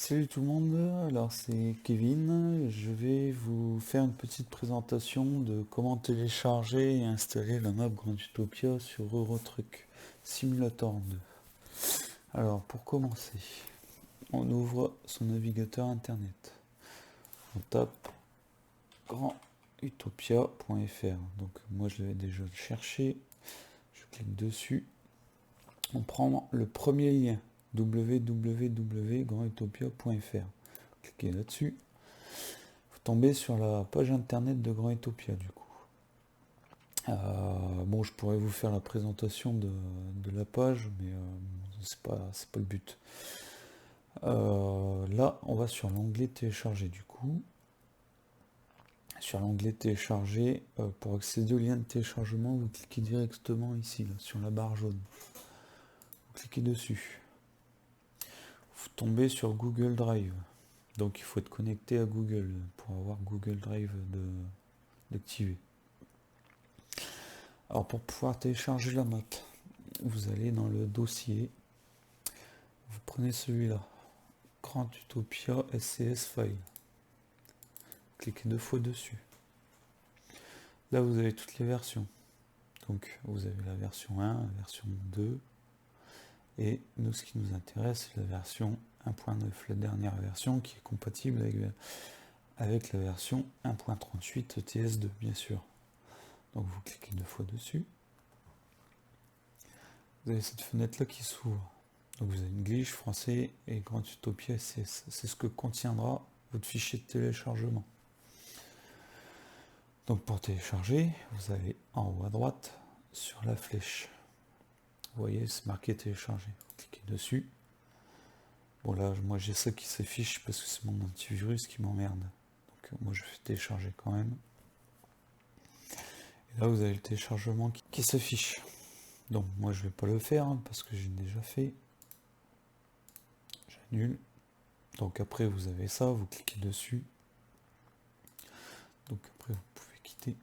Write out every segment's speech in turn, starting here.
Salut tout le monde, alors c'est Kevin, je vais vous faire une petite présentation de comment télécharger et installer la map Grand Utopia sur Eurotruck Simulator 2. Alors pour commencer, on ouvre son navigateur internet, on tape grandutopia.fr, donc moi je l'avais déjà cherché, je clique dessus, on prend le premier lien www.grandutopia.fr. Cliquez là-dessus. Vous tombez sur la page internet de Grand Utopia du coup. Bon, je pourrais vous faire la présentation de la page, mais c'est pas le but. Là, on va sur l'onglet télécharger du coup. Sur l'onglet télécharger, pour accéder au lien de téléchargement, vous cliquez directement ici, là, sur la barre jaune. Vous cliquez dessus. Vous tombez sur Google Drive. Donc il faut être connecté à Google pour avoir Google Drive d'activer. Alors pour pouvoir télécharger la map, vous allez dans le dossier, vous prenez celui-là, Grand Utopia SCS File. Cliquez 2 fois dessus. Là vous avez toutes les versions. Donc vous avez la version 1, la version 2, et nous ce qui nous intéresse c'est la version 1.9, la dernière version qui est compatible avec la version 1.38 TS2 bien sûr. Donc vous cliquez 2 fois dessus. Vous avez cette fenêtre là qui s'ouvre. Donc vous avez English, français et Grand Utopia SS. C'est ce que contiendra votre fichier de téléchargement. Donc pour télécharger, vous allez en haut à droite sur la flèche. Vous voyez, c'est marqué télécharger. Vous cliquez dessus. Bon là, moi j'ai ça qui s'affiche parce que c'est mon antivirus qui m'emmerde. Donc moi je fais télécharger quand même. Et là vous avez le téléchargement qui s'affiche. Donc moi je vais pas le faire parce que j'ai déjà fait. J'annule. Donc après vous avez ça, vous cliquez dessus. Donc après vous pouvez quitter.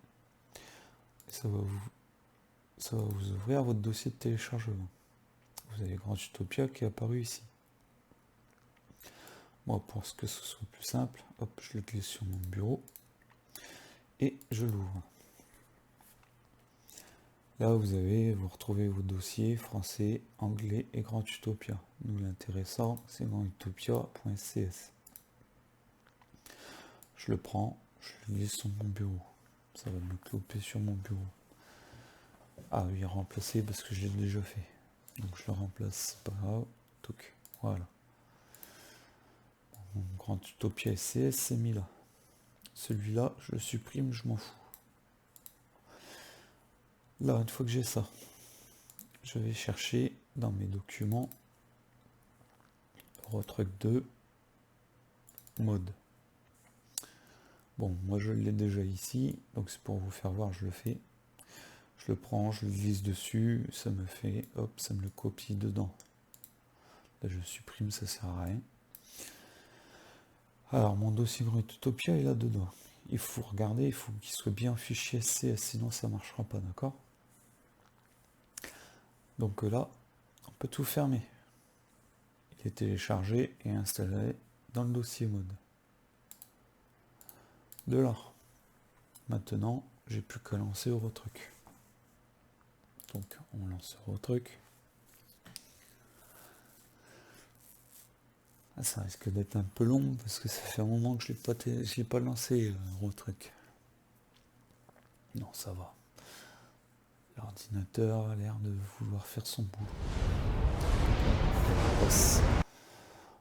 Et ça va vous ouvrir votre dossier de téléchargement. Vous avez Grand Utopia qui est apparu ici. Moi pour ce que ce soit plus simple, hop, je le glisse sur mon bureau et je l'ouvre. Là vous retrouvez vos dossiers français, anglais et Grand Utopia. Nous l'intéressant c'est grandutopia.scs. Je le prends, je le glisse sur mon bureau. Ça va me cloper sur mon bureau. Ah oui, remplacer parce que je l'ai déjà fait. Donc je le remplace, c'est pas grave. Donc, voilà. Mon Grand Utopia SCS c'est mis là. Celui-là, je le supprime, je m'en fous. Là, une fois que j'ai ça, je vais chercher dans mes documents Eurotruck 2 mode. Bon, moi je l'ai déjà ici, donc c'est pour vous faire voir, je le fais. Je le prends, je le glisse dessus, ça me fait, hop, ça me le copie dedans. Là je supprime, ça sert à rien. Alors mon dossier Grand Utopia est là dedans. Il faut regarder, il faut qu'il soit bien fichier SCS, sinon ça marchera pas, d'accord? Donc là, on peut tout fermer. Il est téléchargé et installé dans le dossier mode. De là, maintenant, j'ai plus qu'à lancer Eurotruck. Donc on lance Eurotruck. Ah, ça risque d'être un peu long parce que ça fait un moment que je l'ai pas lancé Eurotruck. Non, ça va. L'ordinateur a l'air de vouloir faire son boulot. On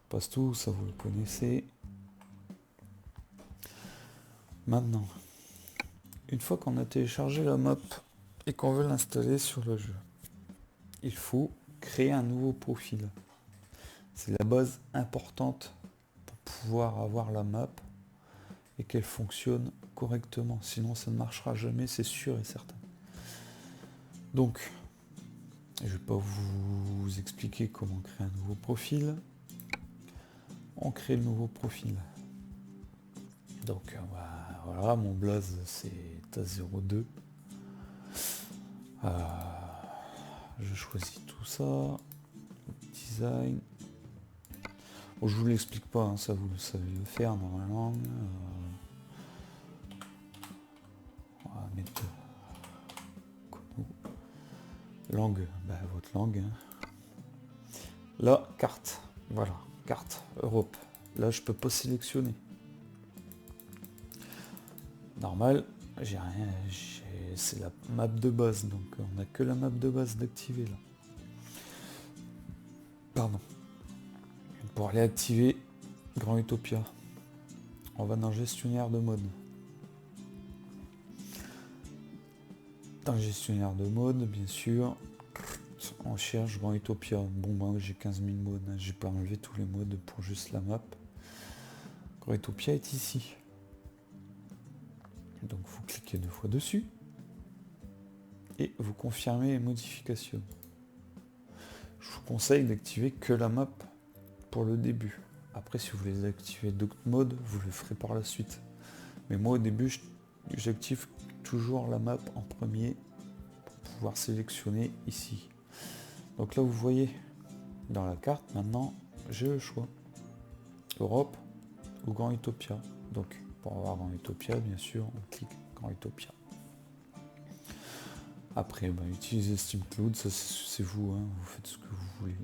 passe tout, ça vous le connaissez. Maintenant, une fois qu'on a téléchargé la map et qu'on veut l'installer sur le jeu, il faut créer un nouveau profil. C'est la base importante pour pouvoir avoir la map et qu'elle fonctionne correctement. Sinon, ça ne marchera jamais, c'est sûr et certain. Donc, je ne vais pas vous expliquer comment créer un nouveau profil. On crée le nouveau profil. Donc, voilà, mon blaze c'est TA02. Je choisis tout ça. Design. Bon, je vous l'explique pas, hein, ça vous le savez le faire normalement. On va mettre langue, bah, votre langue. Hein. Là, carte, voilà, carte Europe. Là, je peux pas sélectionner. Normal, j'ai rien, c'est la map de base, donc on n'a que la map de base d'activer là. Pardon. Pour aller activer Grand Utopia, on va dans gestionnaire de mode. Dans le gestionnaire de mode, bien sûr, on cherche Grand Utopia. Bon, moi j'ai 15 000 modes, hein. J'ai pas enlevé tous les modes pour juste la map. Grand Utopia est ici. Donc vous cliquez 2 fois dessus et vous confirmez les modifications. Je vous conseille d'activer que la map pour le début. Après, si vous voulez activer d'autres modes, vous le ferez par la suite. Mais moi au début, j'active toujours la map en premier pour pouvoir sélectionner ici. Donc là vous voyez dans la carte maintenant j'ai le choix. Europe ou Grand Utopia. Donc pour avoir Grand Utopia, bien sûr, on clique Grand Utopia. Après, utilisez Steam Cloud, ça c'est vous, hein, vous faites ce que vous voulez.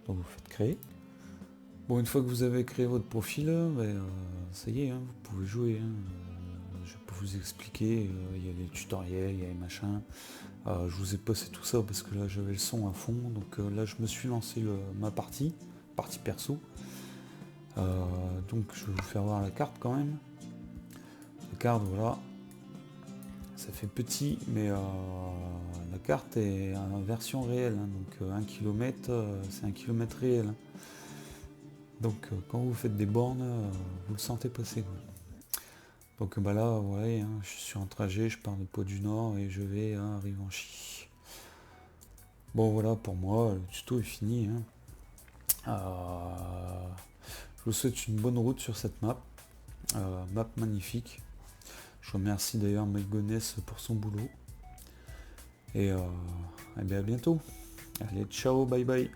Donc vous faites créer. Bon, une fois que vous avez créé votre profil, ça y est, hein, vous pouvez jouer. Hein. Je peux vous expliquer, il y a les tutoriels, il y a les machins. Je vous ai passé tout ça parce que là j'avais le son à fond. Donc là je me suis lancé ma partie perso. Donc je vais vous faire voir la carte quand même. La carte, voilà. Ça fait petit, mais la carte est en version réelle. Hein, donc 1 km, c'est 1 km réel. Hein. Donc quand vous faites des bornes, vous le sentez passer. Quoi. Donc là, vous voyez, hein, je suis en trajet, je pars de Pau du Nord et je vais à Rivenchy. Bon voilà, pour moi, le tuto est fini. Hein. Je vous souhaite une bonne route sur cette map. Map magnifique. Je remercie d'ailleurs Melgonès pour son boulot. Et bien à bientôt. Allez, ciao, bye bye.